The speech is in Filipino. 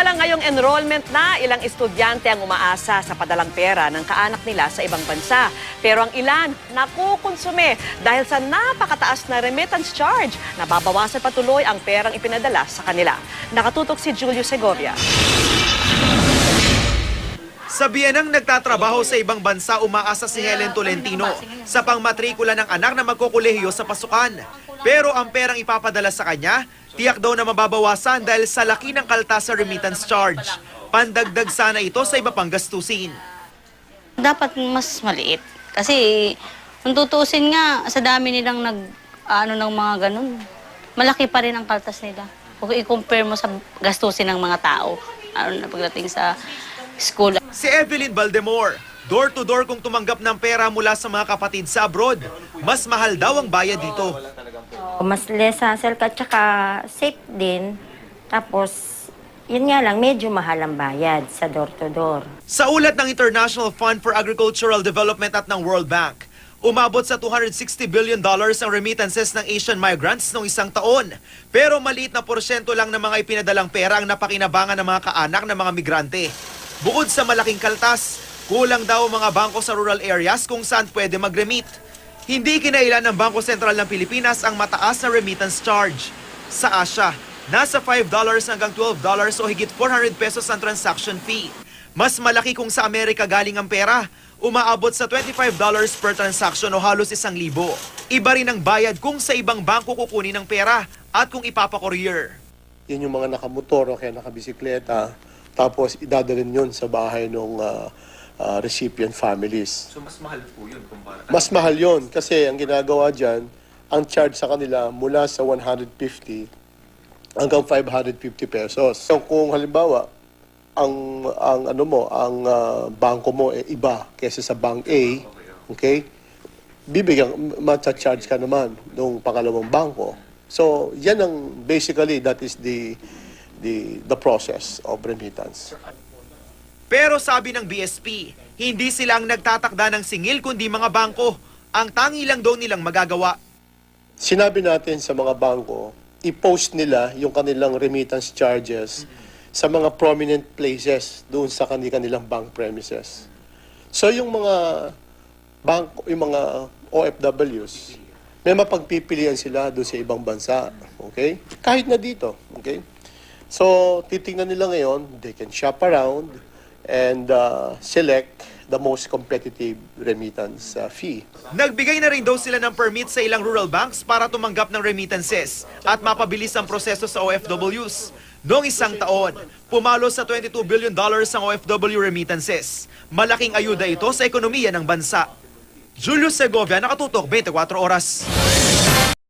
Samantalang ngayong enrollment na, ilang estudyante ang umaasa sa padalang pera ng kaanak nila sa ibang bansa. Pero ang ilan, nakukonsume dahil sa napakataas na remittance charge. Nababawasan patuloy ang perang ipinadala sa kanila. Nakatutok si Julio Segovia. Sa biyenang nagtatrabaho sa ibang bansa, umaasa si Helen Tolentino sa pangmatrikula ng anak na magkokolehiyo sa pasukan. Pero ang perang ipapadala sa kanya, tiyak daw na mababawasan dahil sa laki ng kaltas sa remittance charge. Pandagdag sana ito sa iba pang gastusin. Dapat mas maliit. Kasi kung tutuusin nga, sa dami nilang ng mga ganun, malaki pa rin ang kaltas nila. Kung i-compare mo sa gastusin ng mga tao, na pagdating sa school. Si Evelyn Baldemore, door-to-door kung tumanggap ng pera mula sa mga kapatid sa abroad. Mas mahal daw ang bayad dito. Mas less hassle ka, tsaka safe din. Tapos, yun nga lang, medyo mahal ang bayad sa door-to-door. Sa ulat ng International Fund for Agricultural Development at ng World Bank, umabot sa $260 billion ang remittances ng Asian migrants noong isang taon. Pero maliit na porsyento lang ng mga ipinadalang pera ang napakinabangan ng mga kaanak ng mga migrante. Bukod sa malaking kaltas, kulang daw ang mga bangko sa rural areas kung saan pwede mag-remit. Hindi kinailan ng Bangko Sentral ng Pilipinas ang mataas na remittance charge. Sa Asia, nasa $5 hanggang $12 o higit 400 pesos ang transaction fee. Mas malaki kung sa Amerika galing ang pera, umaabot sa $25 per transaction o halos 1,000. Iba rin ang bayad kung sa ibang bangko kukunin ng pera at kung ipapa-courier. Yun yung mga nakamotor o kaya nakabisikleta, tapos idadalhin yun sa bahay ng recipient families. So mas mahal po yun kumpara? Mas mahal yun kasi ang ginagawa dyan, ang charge sa kanila mula sa 150 hanggang 550 pesos. So kung halimbawa, ang bangko mo iba kaysa sa bank A, okay? Matcha-charge ka naman nung pangalawang bangko. So yan ang basically that is the process of remittance. Pero sabi ng BSP, hindi sila ang nagtatakda ng singil kundi mga bangko. Ang tangi lang daw nilang magagawa. Sinabi natin sa mga bangko, i-post nila yung kanilang remittance charges sa mga prominent places doon sa kanilang bank premises. So yung mga bangko, yung mga OFWs, may mapagpipilian sila doon sa ibang bansa, okay? Kahit na dito, okay? So titingnan nila ngayon, they can shop around and select the most competitive remittance fee. Nagbigay na rin daw sila ng permit sa ilang rural banks para tumanggap ng remittances at mapabilis ang proseso sa OFWs. Noong isang taon, pumalo sa $22 billion ang OFW remittances. Malaking ayuda ito sa ekonomiya ng bansa. Julio Segovia, Nakatutok, 24 Oras.